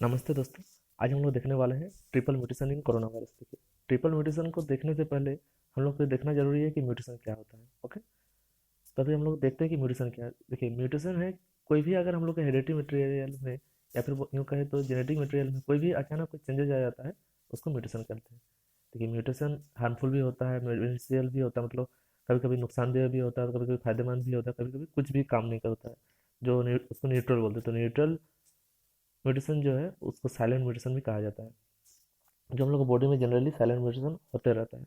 नमस्ते दोस्तों। आज हम लोग देखने वाले हैं triple mutation in corona virus. देखिए, ट्रिपल म्यूटेशन को देखने से पहले हम लोग को ये देखना जरूरी है कि म्यूटेशन क्या होता है। ओके, तभी हम लोग देखते हैं कि म्यूटेशन क्या है। देखिए, म्यूटेशन है कोई भी, अगर हम लोग के हेरिडिटी मटेरियल में या फिर यूँ कहे तो जेनेटिक मटेरियल में कोई भी अचानक कोई चेंजेज आ जाता है, उसको म्यूटेशन कहते हैं। देखिए, म्यूटेशन हार्मफुल भी होता है, बेनिफिशियल भी होता है, मतलब कभी कभी नुकसानदेह भी होता है, कभी कभी फायदेमंद भी होता है, कभी कभी कुछ भी काम नहीं करता है। उसको न्यूट्रल बोलते हैं। तो न्यूट्रल म्यूटेशन जो है उसको साइलेंट म्यूटेशन भी कहा जाता है, जो हम लोग बॉडी में जनरली साइलेंट म्यूटेशन होते रहता है।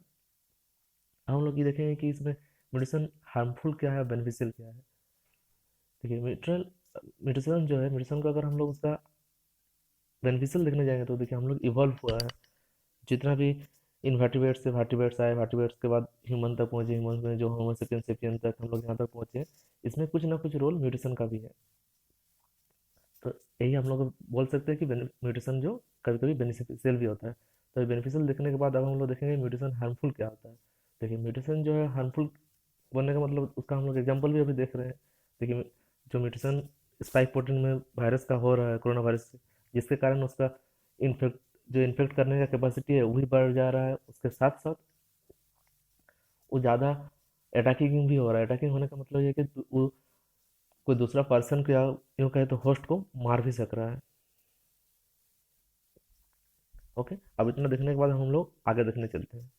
अब हम लोग ये देखेंगे कि इसमें म्यूटेशन हार्मफुल क्या है, बेनिफिशियल क्या है। देखिए, म्यूटेशन जो है, म्यूटेशन को अगर हम लोग उसका बेनिफिशियल देखने जाएंगे तो देखिए हम लोग इवॉल्व हुआ है। जितना भी इनवर्टिब्रेट्स से वर्टिब्रेट्स आए, वर्टिब्रेट्स के बाद ह्यूमन तक पहुंचे, ह्यूमन में जो होमो सेपियन सेपियन तक हम लोग यहाँ तक पहुंचे, इसमें कुछ ना कुछ रोल म्यूटेशन का भी है। तो यही हम लोग बोल सकते हैं कि म्यूटेशन जो कभी कभी बेनिफिशियल भी होता है। तो बेनिफिशियल देखने के बाद अब हम लोग देखेंगे म्यूटेशन हार्मफुल क्या होता है। देखिए, म्यूटेशन जो है हार्मफुल बनने का मतलब उसका हम लोग एग्जाम्पल भी अभी देख रहे हैं। देखिए, जो म्यूटेशन स्पाइक प्रोटीन में वायरस का हो रहा है, कोरोना वायरस से, जिसके कारण उसका इन्फेक्ट जो इन्फेक्ट करने का कैपेसिटी है वही बढ़ जा रहा है, उसके साथ साथ वो ज़्यादा अटैकिंग भी हो रहा है। अटैकिंग होने का मतलब ये है कि वो कोई दूसरा पर्सन को या यूँ कहे तो होस्ट को मार भी सक रहा है। ओके, अब इतना देखने के बाद हम लोग आगे देखने चलते हैं।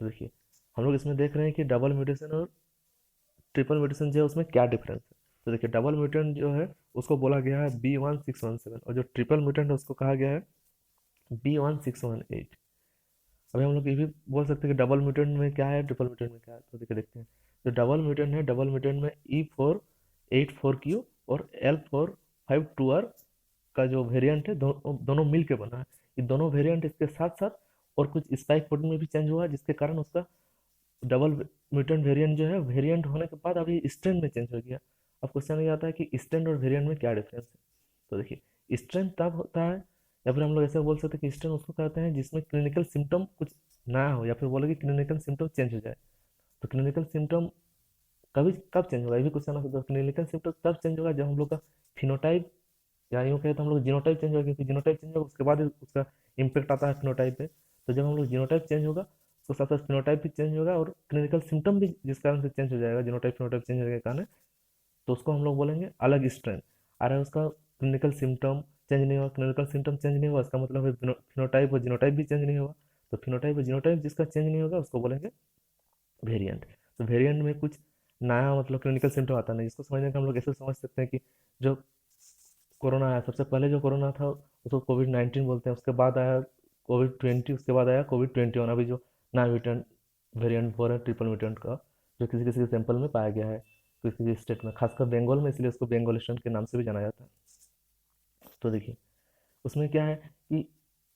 तो देखिए, हम लोग इसमें देख रहे हैं कि डबल म्यूटेशन और ट्रिपल म्यूटेशन जो है उसमें क्या डिफरेंस है। तो देखिए, डबल म्यूटेंट जो है उसको बोला गया है B1617, और जो ट्रिपल म्यूटेंट है उसको कहा गया है B1618। अभी हम लोग ये भी बोल सकते हैं कि डबल म्यूटेंट में क्या है, ट्रिपल म्यूटेंट में क्या है। तो देखिए, देखते हैं। जो डबल म्यूटेंट है, डबल म्यूटेंट में E484Q और L452R का जो वेरिएंट है, दोनों मिल के बना है। ये दोनों वेरिएंट इसके साथ साथ और कुछ स्पाइक प्रोटीन में भी चेंज हुआ है, जिसके कारण उसका डबल म्यूटेंट वेरिएंट जो है, वेरिएंट होने के बाद अभी स्ट्रेंथ में चेंज हो गया। अब क्वेश्चन ये आता है कि स्ट्रेंथ और वेरिएंट में क्या डिफरेंस है। तो देखिए, स्ट्रेंथ तब होता है, या फिर हम लोग ऐसे बोल सकते हैं कि स्ट्रेंथ उसको कहते हैं जिसमें क्लिनिकल सिम्टम कुछ नया हो, या फिर बोले कि क्लिनिकल सिम्टम चेंज हो जाए। तो क्लिनिकल सिम्टम कभी कब चेंज होगा, ये भी क्वेश्चन आ सकता है। क्लिनिकल सिम्टम तब चेंज होगा जब हम लोग का फिनोटाइप, या यूँ कहें तो हम लोग जीनोटाइप चेंज होगा, क्योंकि जीनोटाइप चेंज होगा उसके बाद ही उसका इम्पेक्ट आता है फिनोटाइप पे। तो जब हम लोग जीनोटाइप चेंज होगा तो साथ साथ फिनोटाइप भी चेंज होगा, और क्लिनिकल सिम्टम भी जिस कारण से चेंज हो जाएगा, जीनोटाइप फिनोटाइप चेंज होने के कारण, तो उसको हम लोग बोलेंगे अलग स्ट्रेन। अरे उसका क्लिनिकल सिम्टम चेंज नहीं हुआ, क्लिनिकल सिम्टम चेंज नहीं हुआ, इसका मतलब है फिनोटाइप और जीनोटाइप भी चेंज नहीं हुआ। तो फिनोटाइप और जीनोटाइप जिसका चेंज नहीं होगा उसको बोलेंगे वेरिएंट। तो वेरिएंट में कुछ नया मतलब क्लिनिकल सिम्टम आता नहीं, जिसको समझने का हम लोग ऐसे समझ सकते हैं कि जो कोरोना आया, सबसे पहले जो कोरोना था उसको कोविड 19 बोलते हैं, उसके बाद आया कोविड 20, उसके बाद आया कोविड 21। अभी जो नया म्यूटेंट वेरिएंट हो रहा है ट्रिपल म्यूटेंट का, जो किसी किसी सैंपल में पाया गया है किसी किसी स्टेट में, खासकर बंगाल में, इसलिए उसको बंगाल स्ट्रेन के नाम से भी जाना जाता है। तो देखिए, उसमें क्या है कि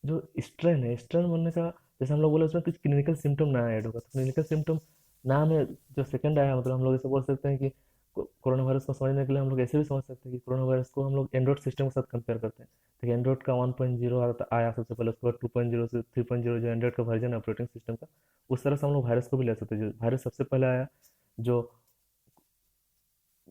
जो स्ट्रेन है, स्ट्रेन बनने का, जैसे हम लोग बोले उसमें कुछ क्लिनिकल सिम्टम नया ऐड होगा। तो क्लिनिकल सिम्टम नाम है जो सेकंड आया, मतलब हम लोग ऐसे बोल सकते हैं कि कोरोना वायरस को समझने के लिए हम लोग ऐसे भी समझ सकते हैं कि कोरोना वायरस को हम लोग एंड्रॉइड सिस्टम के साथ कंपेयर करते हैं। देखिए, एंड्रॉइड का 1.0 आया सबसे पहले, उसके बाद 2.0 से 3.0 जो एंड्रॉइड का वर्जन है ऑपरेटिंग सिस्टम का, उस तरह से हम लोग वायरस को भी ले सकते हैं। जो वायरस सबसे पहले आया, जो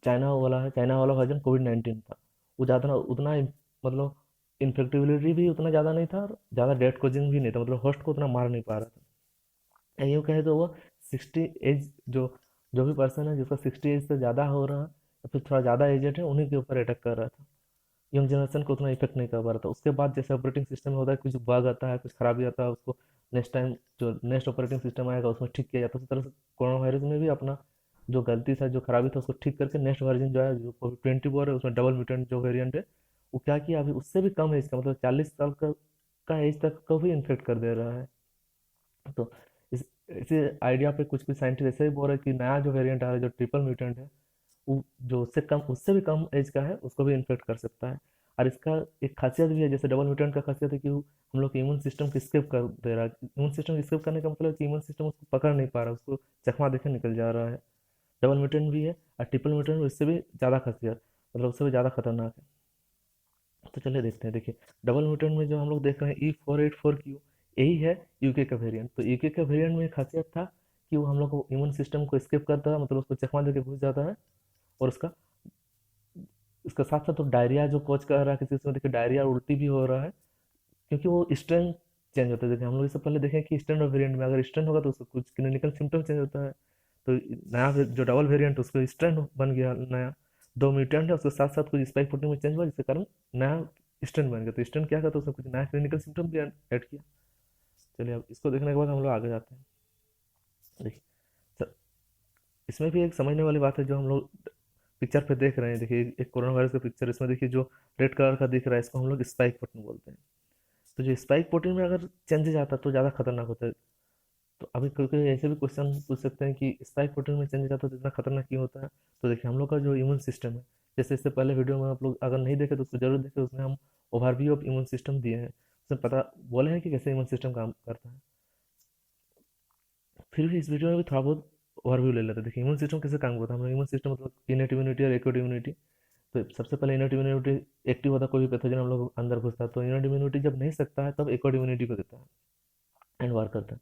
चाइना वाला वर्जन कोविड 19 था, वो ज़्यादा उतना मतलब इन्फेक्टिबिलिटी भी उतना ज़्यादा नहीं था, और ज़्यादा डेथ कोजिंग भी नहीं था, मतलब होस्ट को उतना मार नहीं पा रहा था। यूँ कहे तो वो 60 एज, जो जो भी पर्सन है जिसका 60 एज से ज़्यादा हो रहा है, या फिर थोड़ा ज़्यादा एजेड है, उन्हीं के ऊपर अटैक कर रहा था। यंग जनरेशन को उतना इफेक्ट नहीं कर पा रहा था। उसके बाद जैसे ऑपरेटिंग सिस्टम में होता है, कुछ बग आता है, कुछ खराबी आता है, उसको नेक्स्ट टाइम जो नेक्स्ट ऑपरेटिंग सिस्टम आएगा उसमें ठीक किया जाता है। उसी तरह से कोरोना वायरस में भी अपना जो गलती था, जो खराबी था, उसको ठीक करके नेक्स्ट वर्जन जो है, जो कोविड 24 है, उसमें डबल म्यूटेंट जो वेरियंट है, वो क्या किया, अभी उससे भी कम एज का, मतलब 40 साल का एज तक को भी इन्फेक्ट कर दे रहा है। तो इस इसी आइडिया पे कुछ कुछ साइंटिस्ट ऐसे ही बोल रहे हैं कि नया जो वेरिएंट आ रहा है, जो ट्रिपल म्यूटेंट है, वो जो उससे भी कम एज का है उसको भी इन्फेक्ट कर सकता है। और इसका एक खासियत भी है, जैसे डबल म्यूटेंट का खासियत है कि वो हम लोग के इम्यून सिस्टम को स्किप कर दे रहा है। इम्यून सिस्टम स्किप करने का मतलब है कि इम्यून सिस्टम उसको पकड़ नहीं पा रहा, उसको चकमा देकर निकल जा रहा है। डबल म्यूटेंट भी है, और ट्रिपल म्यूटेंट उससे भी ज़्यादा खासियत, मतलब उससे भी ज़्यादा खतरनाक है। तो चलिए देखते हैं। देखिए, डबल म्यूटेंट में जो हम लोग देख रहे हैं E484Q, यही है यूके का वेरिएंट। तो यूके का वेरिएंट में खासियत था कि वो हम लोग को इम्यून सिस्टम को स्किप करता है, मतलब उसको चकमा देके घुस जाता है, और उसका इसके साथ साथ तो डायरिया जो कोच कर रहा है किसी में, देखिए डायरिया और उल्टी भी हो रहा है, क्योंकि वो स्ट्रेन चेंज होता है। देखिए हम लोग इससे पहले देखें कि स्ट्रेन और वेरिएंट में अगर स्ट्रेन होगा तो उसका कुछ क्लिनिकल सिम्टम चेंज होता है। तो नया जो डबल वेरिएंट उसको स्ट्रेन बन गया नया, दो म्यूटेंट है उसके साथ साथ कुछ स्पाइक प्रोटीन में चेंज हुआ जिसके कारण नया स्ट्रेन बन गया। तो स्ट्रेन क्या करता है, उसने कुछ नया क्लिनिकल सिम्टम भी ऐड किया। चलिए अब इसको देखने के बाद हम लोग आगे जाते हैं। देखिए सर, इसमें भी एक समझने वाली बात है जो हम लोग पिक्चर पे देख रहे हैं। देखिए एक कोरोना वायरस का पिक्चर, इसमें देखिए जो रेड कलर का दिख रहा है इसको हम लोग स्पाइक प्रोटीन बोलते हैं। तो जो स्पाइक प्रोटीन में अगर चेंजेस आता है तो ज़्यादा खतरनाक होता है। तो अभी कोई कोई ऐसे भी क्वेश्चन पूछ सकते हैं कि स्पाइक प्रोटीन में चेंजेस आता है तो इतना खतरनाक क्यों होता है। तो देखिए हम लोग का जो इम्यून सिस्टम है, जैसे इससे पहले वीडियो में आप लोग अगर नहीं देखे तो उसको जरूर देखें, उसमें हम ओवरव्यू ऑफ इम्यून सिस्टम दिए हैं, उसमें पता बोले हैं कि कैसे इम्यून सिस्टम काम करता है। फिर भी इस वीडियो में भी थोड़ा बहुत ओवरव्यू ले लेते हैं। देखिए इम्यून सिस्टम कैसे काम करता है। हम इम्यून सिस्टम मतलब इनेट इम्यूनिटी और एक्यूट इम्यूनिटी। तो सबसे पहले इनर्ट इम्यूनिटी एक्टिव होता है, कोई भी पैथोजन हम लोग अंदर घुसता है तो इनर्ट इम्यूनिटी जब नहीं सकता है तब एक्वार्ड इम्यूनिटी को देता है एंड वर्क करता है।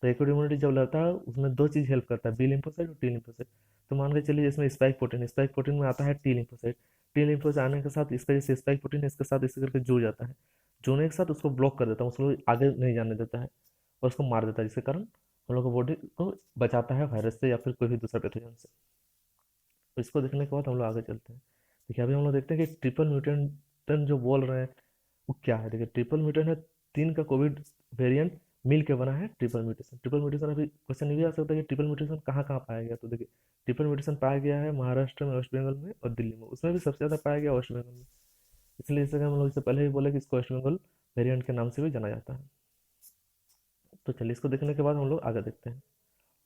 तो एक्वार्ड इम्यूनिटी जब लगता है उसमें दो चीज़ हेल्प करता है, बी लिम्फोसाइट और टी लिम्फोसाइट। तो मान के चलिए इसमें स्पाइक प्रोटीन में आता है टी लिम्फोसाइट। टी लिम्फोसाइट आने के साथ इसका जैसे स्पाइक प्रोटीन है इसके साथ इसी करके जुड़ जाता है, जुड़ने के साथ उसको ब्लॉक कर देता है, उसको आगे नहीं जाने देता है और उसको मार देता है, जिसके कारण हम लोग को बॉडी को बचाता है वायरस से या फिर कोई भी दूसरा पैथोजन से। तो इसको देखने के बाद हम लोग आगे चलते हैं। देखिए अभी हम लोग देखते हैं कि ट्रिपल म्यूटेंट जो बोल रहे हैं वो क्या है। देखिए ट्रिपल म्यूटेंट है, 3 का कोविड वेरिएंट मिल के बना है ट्रिपल म्यूटेशन। ट्रिपल म्यूटेशन अभी क्वेश्चन ये भी आ सकता है कि ट्रिपल म्यूटेशन कहाँ कहाँ पाया गया। तो देखिए ट्रिपल म्यूटेशन पाया गया है महाराष्ट्र में, वेस्ट बंगाल में और दिल्ली में, उसमें भी सबसे ज़्यादा पाया गया वेस्ट बंगाल में। इसलिए इसे हम लोग इससे पहले ही बोले कि इसको वेस्ट बंगाल वेरिएंट के नाम से भी जाना जाता है। तो चलिए इसको देखने के बाद हम लोग आगे देखते हैं।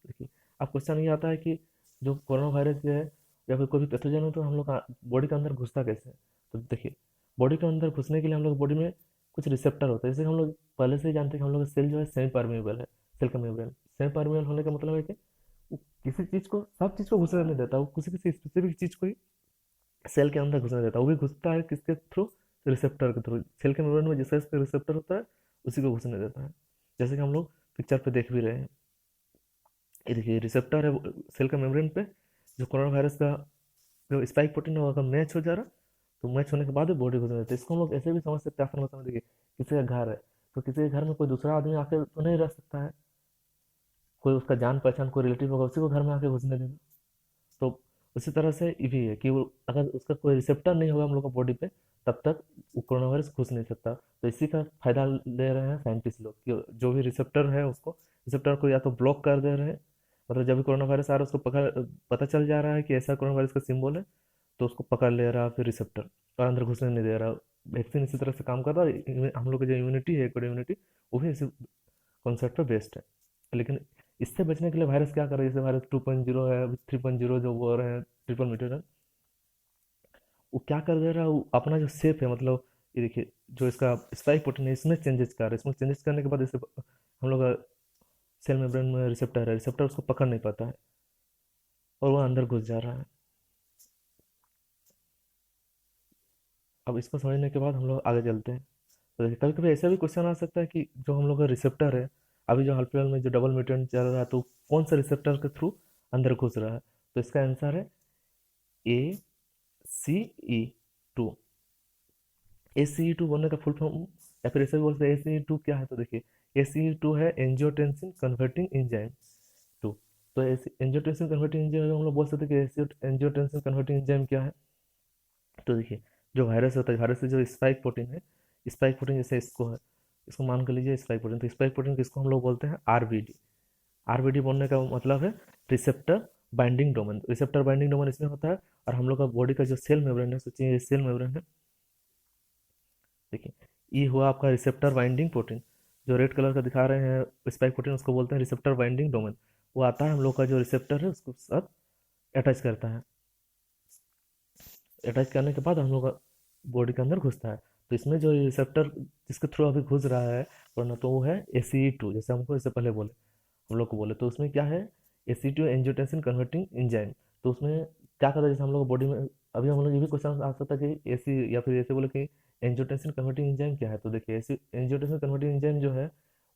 देखिए अब क्वेश्चन ये आता है कि जो कोरोना वायरस है या फिर कोई भी पैथोजन हो तो हम लोग बॉडी के अंदर घुसता कैसे है। तो देखिए बॉडी के अंदर घुसने के लिए हम लोग बॉडी में कुछ रिसेप्टर होता है, जैसे कि हम लोग पहले से ही जानते हैं कि हम लोग का सेल जो है सेमी परमेबल है। सेल का मेम्ब्रेन सेमी परमेबल होने का मतलब है कि वो किसी चीज़ को, सब चीज़ को घुसने नहीं देता, वो किसी किसी स्पेसिफिक चीज़ को ही सेल के अंदर घुसने देता है। वो भी घुसता है किसके थ्रू, रिसेप्टर के थ्रू। सेल के मेम्ब्रेन में जिसका रिसेप्टर होता है उसी को घुसने देता है, जैसे कि हम लोग पिक्चर पे देख भी रहे हैं। ये देखिए रिसेप्टर है सेल का मेम्ब्रेन पे, जो कोरोना वायरस का जो स्पाइक प्रोटीन है वो अगर मैच हो जा रहा तो मैच होने के बाद भी बॉडी घुस जाती है। इसको हम लोग ऐसे भी समझ सकते हैं आसान भाषा में। देखिए किसी का घर है तो किसी के घर में कोई दूसरा आदमी आके तो नहीं रह सकता है, कोई उसका जान पहचान कोई रिलेटिव होगा उसी को घर में आके घुसने देगा। तो उसी तरह से ये भी है कि वो अगर उसका कोई रिसेप्टर नहीं होगा हम लोग का बॉडी पे तब तक वो कोरोना वायरस घुस नहीं सकता। तो इसी का फायदा ले रहे हैं साइंटिस्ट लोग कि जो भी रिसेप्टर है उसको, रिसेप्टर को या तो ब्लॉक कर दे रहे हैं, मतलब जब भी कोरोना वायरस आ रहा है उसको पता चल जा रहा है कि ऐसा कोरोना वायरस का सिंबल है तो उसको पकड़ ले रहा है फिर रिसेप्टर और अंदर घुसने नहीं दे रहा। वैक्सीन इसी तरह से काम कर रहा है। हम लोग की जो इम्यूनिटी है कोड इम्यूनिटी वो भी इसी कॉन्सेप्ट पर बेस्ड है। लेकिन इससे बचने के लिए वायरस क्या कर रहा है, जैसे वायरस 2.0 है, 3.0 जो बोल रहे हैं ट्रिपल म्यूटेशन, वो क्या कर दे रहा है, वो अपना जो शेप है, मतलब ये देखिए जो इसका स्पाइक प्रोटीन है इसमें चेंजेस कर रहा है। इसमें चेंजेस करने के बाद इसे हम लोग का सेल मेम्ब्रेन में रिसेप्टर है, रिसेप्टर उसको पकड़ नहीं पाता है और वो अंदर घुस जा रहा है। अब इसको समझने के बाद हम लोग आगे चलते हैं। तो देखिए कभी कभी ऐसा भी क्वेश्चन आ सकता है कि जो हम लोग का रिसेप्टर है, अभी जो हाल फिलहाल में जो डबल म्यूटेंट चल रहा है तो कौन सा रिसेप्टर के थ्रू अंदर घुस रहा है। तो इसका आंसर है ACE2। ACE2 बोलने का फुल फॉर्म या फिर ऐसे भी बोलते हैं ACE2 क्या है। तो देखिए ACE2 है एंजियोटेंसिन कन्वर्टिंग एंजाइम 2। तो एंजियोटेंसिन कन्वर्टिंग एंजाइम हम लोग बोल सकते हैं कि एंजियोटेंसिन कन्वर्टिंग एंजाइम क्या है। तो देखिए जो वायरस होता है, वायरस से जो स्पाइक प्रोटीन है, स्पाइक प्रोटीन जैसे इसको है, इसको मान कर लीजिए स्पाइक प्रोटीन। तो स्पाइक प्रोटीन किसको हम लोग बोलते हैं, RBD। RBD बोलने का मतलब है receptor binding domain. Receptor binding domain इसमें होता है और हम लोग का बॉडी का जो सेल मेम्ब्रेन है, सोचिए ये सेल मेम्ब्रेन है। देखिए ये हुआ आपका रिसेप्टर बाइंडिंग प्रोटीन, जो रेड कलर का दिखा रहे हैं स्पाइक प्रोटीन उसको बोलते हैं रिसेप्टर बाइंडिंग डोमेन। वो आता है हम लोग का जो रिसेप्टर है उसको साथ अटैच करता है, अटैच करने के बाद हम लोग का बॉडी के अंदर घुसता है। तो इसमें जो रिसेप्टर जिसके थ्रू अभी घुस रहा है वरना तो वो है ACE2, जैसे हमको इससे पहले बोले हम लोग को बोले। तो उसमें क्या है, ACE2 एंजियोटेंसिन कन्वर्टिंग एंजाइम। तो उसमें क्या करता है, जैसे हम लोग बॉडी में अभी हम लोग ये भी क्वेश्चन आ सकता है कि AC या फिर ऐसे बोले कि एंजियोटेंसिन कन्वर्टिंग एंजाइम क्या है। तो देखिए एंजियोटेंसिन कन्वर्टिंग एंजाइम जो है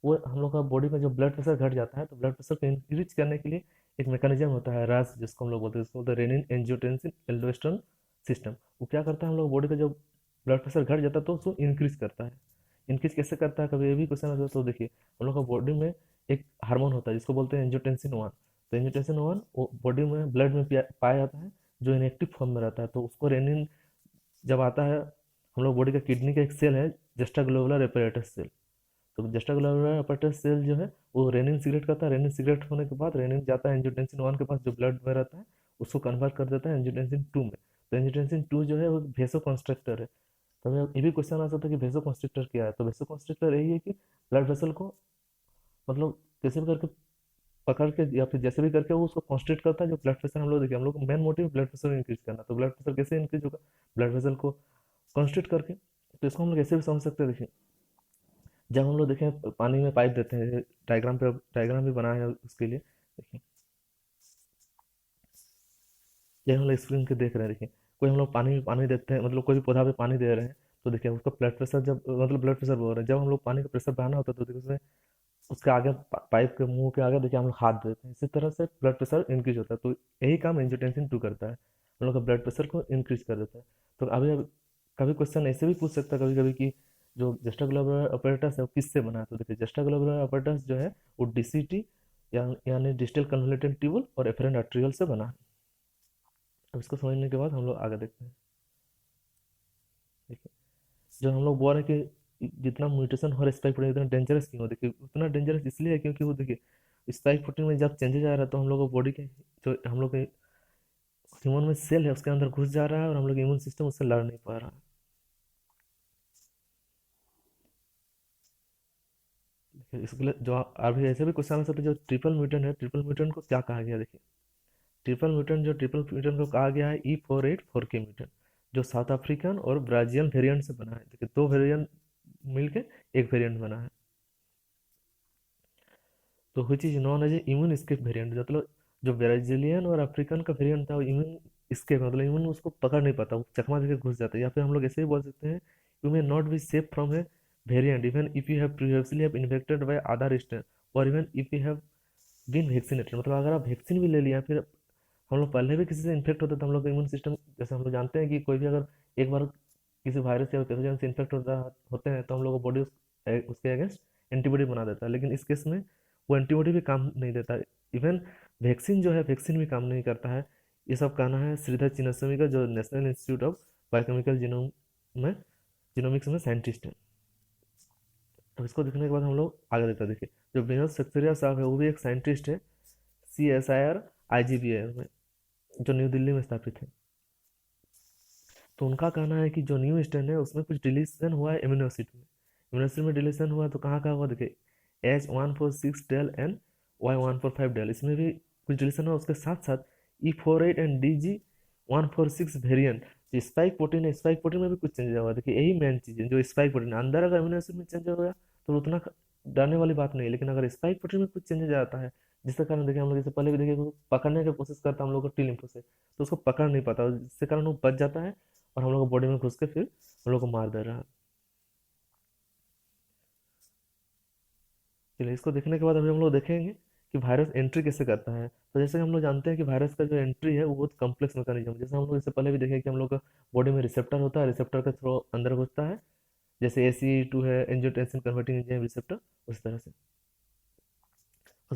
वो हम लोग का बॉडी में जो ब्लड प्रेशर घट जाता है तो ब्लड प्रेशर को इंक्रीज करने के लिए एक मैकेनिज्म होता है, रास जिसको हम लोग बोलते हैं, उसको बोलते हैं रेनिन एंजियोटेंसिन एल्डोस्टेरोन सिस्टम। वो क्या करता है, हम लोग बॉडी का जब ब्लड प्रेशर घट जाता है तो उसको इंक्रीज करता है। इंक्रीज कैसे करता है, कभी ये भी क्वेश्चन आता है तो देखिए, हम लोग का बॉडी में एक हार्मोन होता है जिसको बोलते हैं एंजियोटेंसिन 1। तो एंजियोटेंसिन 1 वो बॉडी में ब्लड में पाया जाता है, जो इनएक्टिव फॉर्म में रहता है। तो उसको रेनिन जब आता है, हम लोग बॉडी का किडनी का एक सेल है जस्टा ग्लोबुलर एपरेटस सेल। तो जस्टा ग्लोबुलर एपरेटस सेल जो है वो रेनिन सिगरेट करता है। रेनिन सिगरेट होने के बाद रेनिन जाता है एंजियोटेंसिन 1 के पास जो ब्लड में रहता है, उसको कन्वर्ट कर देता है एंजियोटेंसिन 2 में। तो एंजियोटेंसिन 2 जो है वो वेसो कंस्ट्रक्टर है। तो हमें ये भी क्वेश्चन आ सकता है कि वेसो कंस्ट्रक्टर क्या है। तो वेसो कंस्ट्रक्टर यही है कि ब्लड वेसल को मतलब कैसे भी करके पकड़ के या फिर जैसे भी करके वो उसको कॉन्स्ट्रिक्ट करता है। जो ब्लड प्रेशर हम लोग देखिए, हम लोग main motive blood pressure increase करना। तो ब्लड प्रेशर कैसे इंक्रीज होगा, ब्लड वेसल को कॉन्स्ट्रिक्ट करके। तो इसको हम लोग ऐसे भी समझ सकते हैं। देखिए, जब हम लोग देखें पानी में पाइप देते हैं, डायग्राम भी बनाया है उसके लिए। देखिए, जब हम लोग स्क्रीन के देख रहे हैं, देखिए कोई हम लोग पानी में पानी देते हैं, मतलब कोई भी पौधा पे पानी दे रहे हैं, तो देखिए उसका ब्लड प्रेशर जब मतलब ब्लड प्रेशर बोल रहे हैं, जब हम लोग पानी का प्रेशर बढ़ाना होता है तो देखिए उसमें उसके आगे पाइप के मुंह के आगे देखिए हम लोग हाथ देते हैं। इसी तरह से ब्लड प्रेशर इंक्रीज होता है। तो यही काम एंजियोटेंसिन 2 करता है, हम लोग का ब्लड प्रेशर को इंक्रीज कर देता है। तो अभी कभी क्वेश्चन ऐसे भी पूछ सकता है कभी कभी कि जो जस्टा ग्लोबुलर अपरेटस है वो किससे बना है। तो देखिए जस्टा ग्लोबुलर अपरेटस जो है वो डीसीटी यानी डिजिटल कन्वोल्यूटेड ट्यूबल और एफरेंट आर्टेरियल से बना है। अब इसको समझने के बाद हम लोग आगे देखते हैं। देखिए, जो हम लोग बोल रहे हैं कि जितना म्यूटेशन हो रहा है स्पाइक प्रोटीन इतना डेंजरस क्यों हो, देखिए उतना डेंजरस इसलिए है क्योंकि वो देखिए स्पाइक प्रोटीन में जब चेंजेज आ रहा है तो हम लोग को बॉडी के जो हम लोग के ह्यूमन में सेल है उसके अंदर घुस जा रहा है और हम लोग इम्यून सिस्टम उससे लड़ नहीं पा रहा है। देखिए इसके लिए जो अभी ऐसे भी क्वेश्चन आ सकते हैं, जो ट्रिपल म्यूटेंट है, ट्रिपल म्यूटेंट को क्या कहा गया। देखिए ट्रिपल म्यूटेंट को कहा गया है E484K म्यूटेंट, जो साउथ अफ्रीकन और ब्राजीलियन वेरिएंट से बना है। देखिए दो वेरिएंट मिलके एक वेरिएंट बना है। तो which is known as immune escape variant, मतलब जो ब्राजीलियन और अफ्रीकन का वेरिएंट था वो इम्यून escape, मतलब इम्यून उसको पकड़ नहीं पाता, वो चकमा देकर घुस जाता है। या फिर हम लोग ऐसे ही बोल सकते हैं, you may not be safe from a variant even if you have previously have infected by other strain और even if you have been vaccinated. मतलब अगर आप वैक्सीन भी ले लिया, फिर हम लोग पहले भी किसी से इन्फेक्ट होता है तो हम लोग का इम्यून सिस्टम, जैसे हम लोग जानते हैं कि कोई भी अगर एक बार किसी वायरस या पैथोजन से इन्फेक्ट होते हैं तो हम लोग का बॉडी उसके अगेंस्ट एंटीबॉडी बना देता है। लेकिन इस केस में वो एंटीबॉडी भी काम नहीं देता। इवन वैक्सीन जो है, वैक्सीन भी काम नहीं करता है। ये सब कहना है श्रीधर चिन्नास्वामी का, जो नेशनल इंस्टीट्यूट ऑफ बायोकेमिकल में जीनोमिक्स में साइंटिस्ट है। अब इसको देखने के बाद हम लोग आगे देखते हैं। देखिए जो विनोद सक्सेरिया साहब है वो भी एक साइंटिस्ट है, CSIR IGBA में, जो न्यू दिल्ली में स्थापित है। तो उनका कहना है कि जो न्यू स्ट्रेन है उसमें कुछ डिलीशन हुआ है एमिनो एसिड में। एमिनो एसिड में डिलीशन हुआ तो कहाँ कहाँ हुआ, देखिए H146 del and Y145 del, इसमें भी कुछ डिलीशन हुआ। उसके साथ साथ E48 एंड DG146 वेरिएंट जो स्पाइक प्रोटीन है, स्पाइक प्रोटीन में भी कुछ चेंज हुआ। देखिए यही मेन चीज़ है, जो स्पाइक प्रोटीन अंदर अगर एमिनो एसिड में चेंज हो गया तो उतना डरने वाली बात नहीं है। लेकिन अगर स्पाइक प्रोटीन में कुछ चेंजेज आता है, जिसके कारण देखिए हम लोग जैसे पहले भी देखिए वो पकड़ने की कोशिश करता है हम लोग को टी लिम्फो से, तो उसको पकड़ नहीं पाता, जिसके कारण वो बच जाता है और हम लोग को बॉडी में घुस के फिर हम लोग को मार दे रहा है। चलिए इसको देखने के बाद अभी हम लोग देखेंगे कि वायरस एंट्री कैसे करता है। तो जैसे कि हम लोग जानते हैं कि वायरस का जो एंट्री है वो बहुत कम्प्लेक्स मैकेनिज्म है। जैसे हम लोग इससे पहले भी देखे कि हम लोग का बॉडी में रिसेप्टर होता है, रिसेप्टर के थ्रू अंदर घुसता है, जैसे ACE2 है एंजियोटेंसिन कन्वर्टिंग एंजाइम रिसेप्टर, उस तरह से।